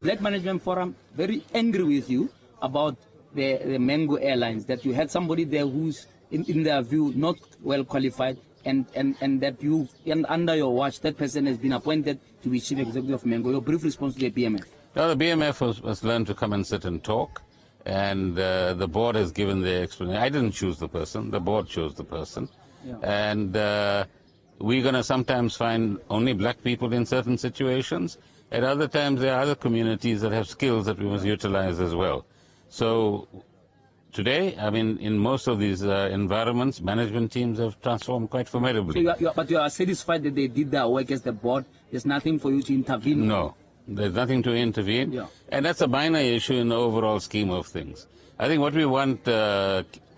Black Management Forum very angry with you about the Mango Airlines, that you had somebody there who's, in their view, not well qualified, and that you, and under your watch, that person has been appointed to be chief executive of Mango. Your brief response to the BMF? No, the BMF was learned to come and sit and talk, and the board has given their explanation. I didn't choose the person, the board chose the person. Yeah. And we're going to sometimes find only black people in certain situations. At other times, there are other communities that have skills that we must utilize as well. So today, I mean, in most of these environments, management teams have transformed quite formidably. So but you are satisfied that they did their work as the board? There's nothing for you to intervene? No, there's nothing to intervene. Yeah. And that's a minor issue in the overall scheme of things. I think what we want,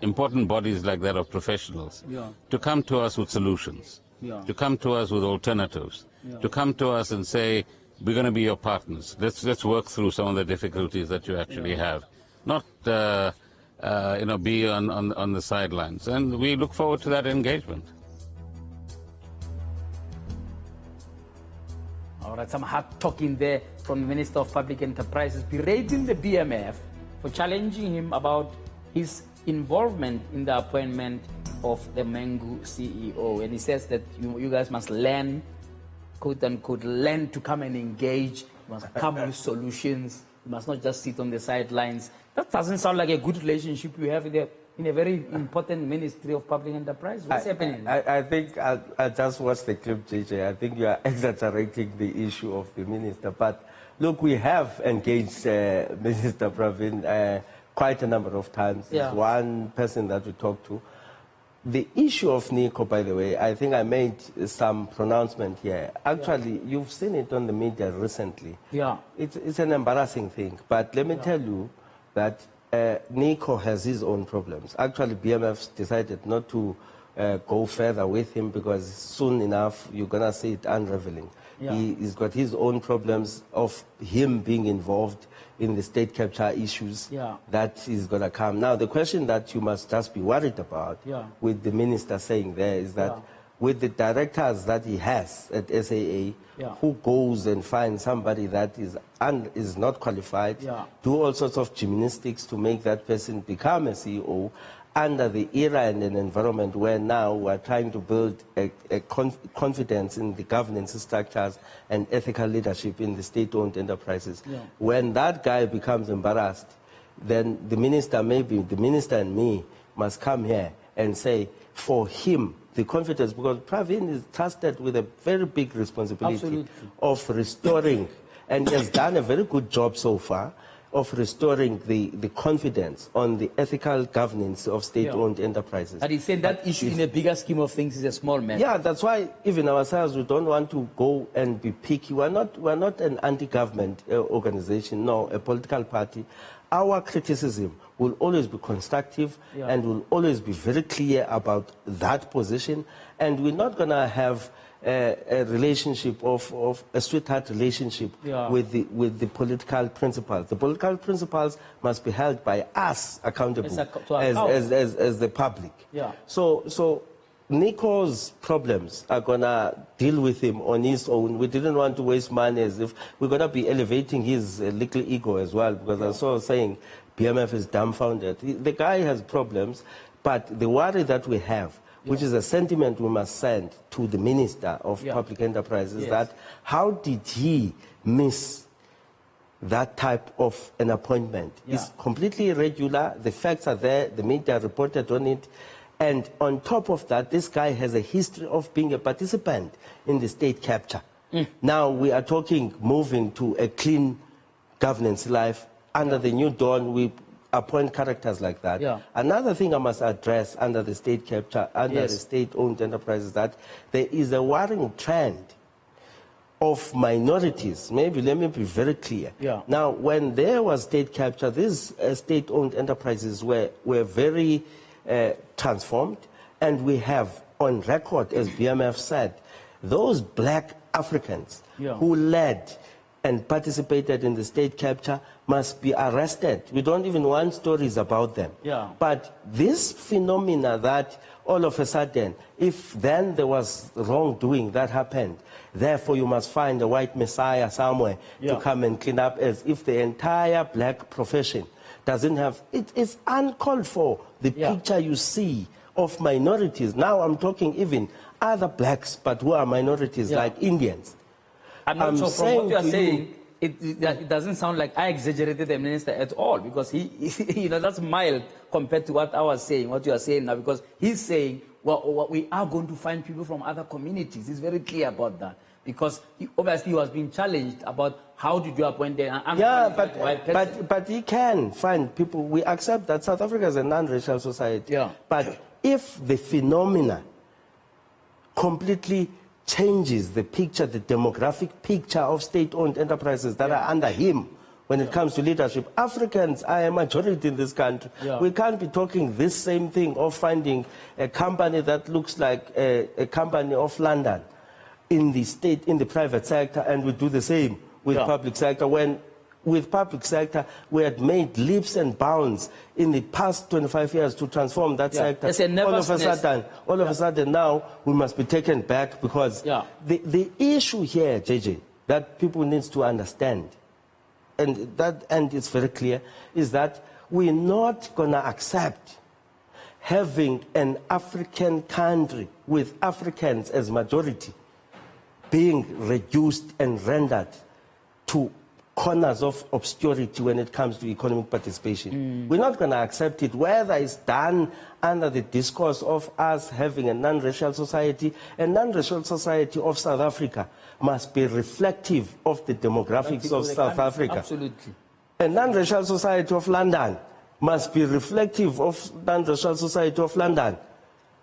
important bodies like that of professionals, to come to us with solutions, to come to us with alternatives, to come to us and say, we're going to be your partners. Let's work through some of the difficulties that you actually have, not be on the sidelines. And we look forward to that engagement. All right, some hard talking there from the Minister of Public Enterprises, berating the BMF for challenging him about his involvement in the appointment of the Mango CEO. And he says that you guys must learn, quote unquote, learn to come and engage. You must come with solutions. You must not just sit on the sidelines. That doesn't sound like a good relationship you have in a very important Ministry of Public Enterprise. What's happening? I think I just watched the clip, JJ. I think you are exaggerating the issue of the minister. But look, we have engaged Minister Pravin quite a number of times. Yeah. He's one person that we talk to. The issue of Nico, by the way, I think I made some pronouncement here. Actually, you've seen it on the media recently. Yeah. It's an embarrassing thing. But let me tell you that Nico has his own problems. Actually, BMF decided not to go further with him because soon enough you're going to see it unraveling. Yeah. He's got his own problems of him being involved in the state capture issues that is going to come. Now, the question that you must just be worried about with the minister saying there is that with the directors that he has at SAA, who goes and finds somebody that is not qualified, do all sorts of gymnastics to make that person become a CEO, under the era and an environment where now we're trying to build a confidence in the governance structures and ethical leadership in the state-owned enterprises. Yeah. When that guy becomes embarrassed, then the minister, maybe the minister and me, must come here and say, for him, the confidence, because Pravin is trusted with a very big responsibility of restoring, and he has done a very good job so far, of restoring the confidence on the ethical governance of state-owned enterprises. But he said that issue in a bigger scheme of things is a small matter. Yeah, that's why even ourselves, we don't want to go and be picky. We're not an anti-government organization, no, a political party. Our criticism will always be constructive and will always be very clear about that position. And we're not going to have a relationship of a sweetheart relationship with the political principles. The political principles must be held by us accountable as the public. Yeah. So Nico's problems are going to deal with him on his own. We didn't want to waste money as if we're going to be elevating his little ego as well, because I saw saying BMF is dumbfounded. The guy has problems, but the worry that we have, which is a sentiment we must send to the Minister of Public Enterprise, is that how did he miss that type of an appointment? It's completely irregular. The facts are there. The media reported on it. And on top of that, this guy has a history of being a participant in the state capture. Now we are talking moving to a clean governance life. Under the new dawn, we appoint characters like that. Another thing I must address under the state capture, under the state-owned enterprises, that there is a worrying trend of minorities. Maybe let me be very clear. Now, when there was state capture, these state-owned enterprises were very transformed, and we have on record, as BMF said, those black Africans who led and participated in the state capture must be arrested. We don't even want stories about them. But this phenomena that all of a sudden, if then there was wrongdoing that happened, therefore you must find a white messiah somewhere to come and clean up, as if the entire black profession doesn't have, it is uncalled for, the picture you see of minorities. Now I'm talking even other blacks, but who are minorities like Indians. I'm sure from what you are saying, it doesn't sound like I exaggerated the minister at all, because he you know, that's mild compared to what I was saying, what you are saying now, because he's saying, well, we are going to find people from other communities. He's very clear about that, because obviously he was being challenged about how did you appoint them. But he can find people. We accept that South Africa is a non-racial society. But if the phenomena completely changes the picture, the demographic picture of state-owned enterprises that are under him when it comes to leadership. Africans are a majority in this country. We can't be talking this same thing of finding a company that looks like a company of London in the state, in the private sector, and we do the same with public sector, when with public sector we had made leaps and bounds in the past 25 years to transform that sector. All of a sudden now we must be taken back, because the issue here, JJ, that people need to understand, and it's very clear, is that we're not going to accept having an African country with Africans as majority being reduced and rendered to corners of obscurity when it comes to economic participation. We're not going to accept it, whether it's done under the discourse of us having a non-racial society. A non-racial society of South Africa must be reflective of the demographics of South Africa. Absolutely. A non-racial society of London must be reflective of non-racial society of London.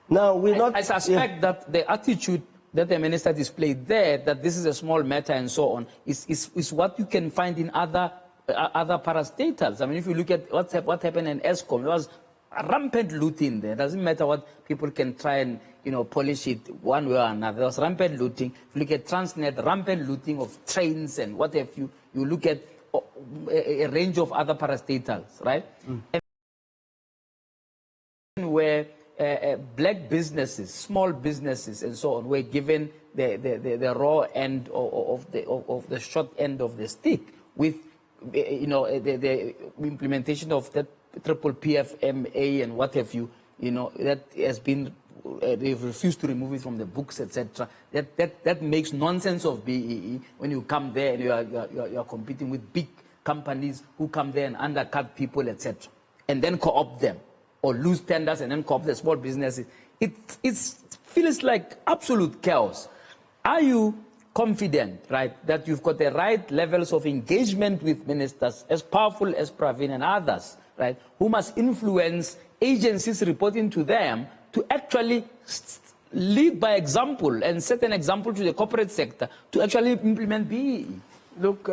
Now, I suspect that the attitude that the minister displayed there, that this is a small matter and so on, is what you can find in other parastatals. I mean, if you look at what happened in ESCOM, there was rampant looting there. It doesn't matter what people can try and, you know, polish it one way or another. There was rampant looting. If you look at Transnet, rampant looting of trains and what have you. You look at a range of other parastatals, right? And where black businesses, small businesses, and so on, were given the raw end of the short end of the stick, with, you know, the implementation of that triple PFMA and what have you. You know, that has been they've refused to remove it from the books, etc. That makes nonsense of BEE when you come there and you are competing with big companies who come there and undercut people, etc. and then co-opt them, or lose tenders and then co-opt the small businesses. It feels like absolute chaos. Are you confident, right, that you've got the right levels of engagement with ministers, as powerful as Pravin and others, right, who must influence agencies reporting to them to actually lead by example and set an example to the corporate sector to actually implement BEE? Look,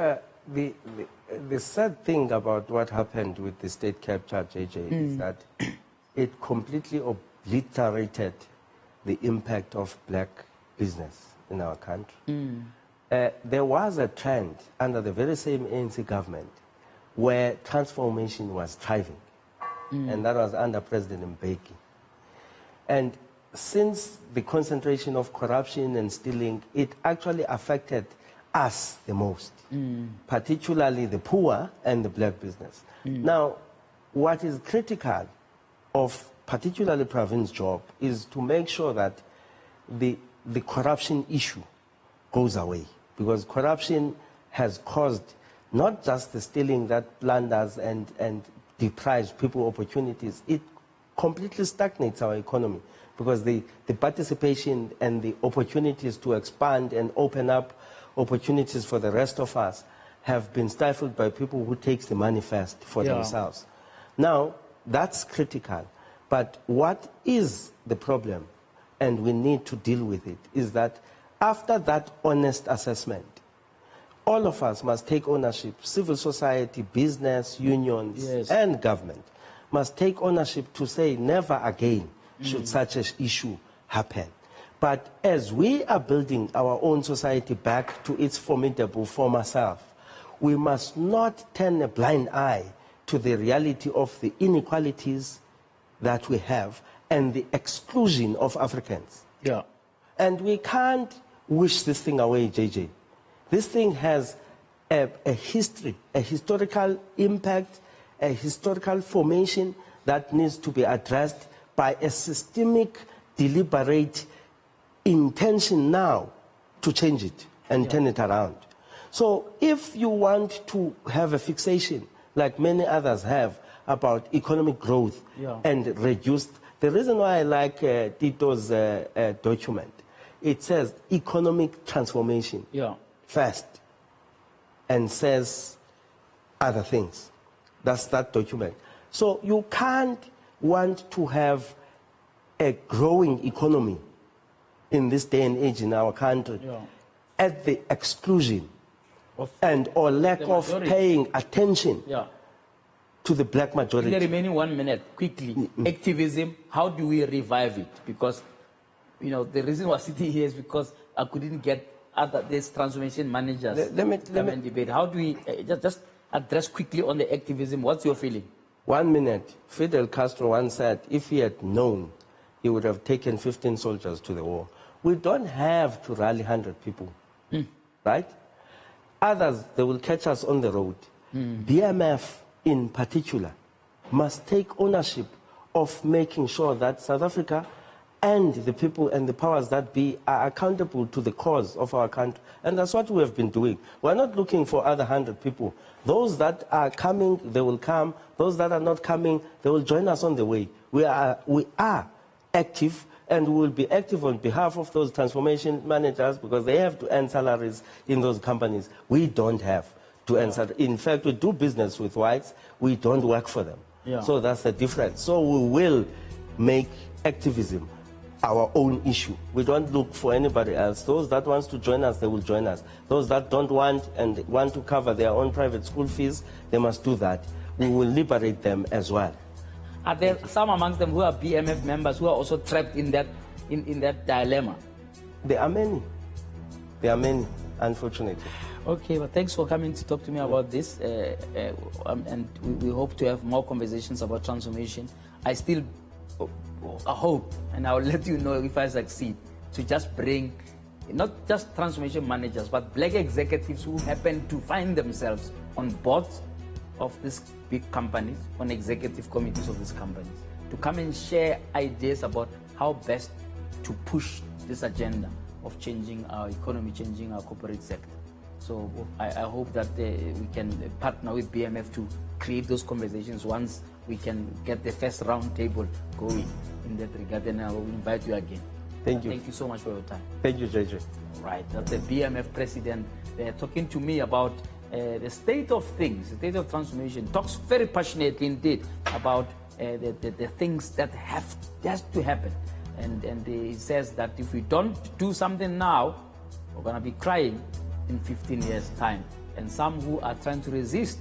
the sad thing about what happened with the state capture, JJ, is that it completely obliterated the impact of black business in our country. There was a trend under the very same ANC government where transformation was thriving, and that was under President Mbeki. And since the concentration of corruption and stealing, it actually affected us the most, particularly the poor and the black business. Now, what is critical of particularly Pravin's job is to make sure that the corruption issue goes away, because corruption has caused not just the stealing that plunders and deprives people opportunities, it completely stagnates our economy, because the participation and the opportunities to expand and open up opportunities for the rest of us have been stifled by people who takes the money first for themselves. Now, that's critical. But what is the problem, and we need to deal with it, is that after that honest assessment, all of us must take ownership. Civil society, business, unions, and government must take ownership to say never again should such an issue happen. But as we are building our own society back to its formidable former self, we must not turn a blind eye to the reality of the inequalities that we have and the exclusion of Africans. Yeah. And we can't wish this thing away, JJ. This thing has a history, a historical impact, a historical formation that needs to be addressed by a systemic, deliberate intention now to change it and turn it around. So if you want to have a fixation, like many others have, about economic growth and reduce, the reason why I like Tito's document, it says economic transformation first and says other things. That's that document. So you can't want to have a growing economy in this day and age in our country at the exclusion or lack of paying attention to the black majority. In the remaining 1 minute, quickly, activism, how do we revive it? Because, you know, the reason we're sitting here is because I couldn't get these transformation managers come and debate. How do we just address quickly on the activism? What's your feeling? 1 minute. Fidel Castro once said, if he had known, he would have taken 15 soldiers to the war. We don't have to rally 100 people, right? Others, they will catch us on the road. BMF, in particular, must take ownership of making sure that South Africa and the people and the powers that be are accountable to the cause of our country. And that's what we have been doing. We're not looking for other 100 people. Those that are coming, they will come. Those that are not coming, they will join us on the way. We are active, and we will be active on behalf of those transformation managers because they have to earn salaries in those companies. We don't have to earn salaries. In fact, we do business with whites. We don't work for them. So that's the difference. So we will make activism our own issue. We don't look for anybody else. Those that want to join us, they will join us. Those that don't want and want to cover their own private school fees, they must do that. We will liberate them as well. Are there some amongst them who are BMF members who are also trapped in that dilemma? There are many. There are many, unfortunately. Okay, well, thanks for coming to talk to me about this. And we hope to have more conversations about transformation. I still hope, and I'll let you know if I succeed, to just bring not just transformation managers, but black executives who happen to find themselves on boards of these big companies, on executive committees of these companies, to come and share ideas about how best to push this agenda of changing our economy, changing our corporate sector. So I hope that we can partner with BMF to create those conversations once we can get the first round table going in that regard. And I will invite you again. Thank you. Thank you so much for your time. Thank you, JJ. Right, that's the BMF president. They're talking to me about the state of things, the state of transformation. Talks very passionately indeed about the things that has to happen. And he says that if we don't do something now, we're going to be crying in 15 years' time. And some who are trying to resist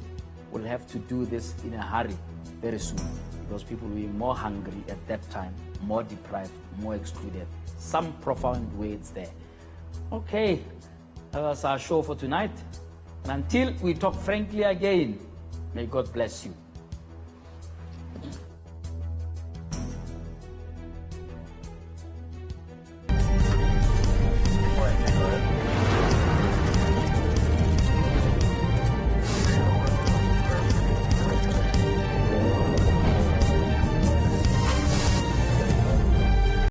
will have to do this in a hurry very soon, because people will be more hungry at that time, more deprived, more excluded. Some profound ways there. Okay, that's our show for tonight. And until we talk frankly again, may God bless you.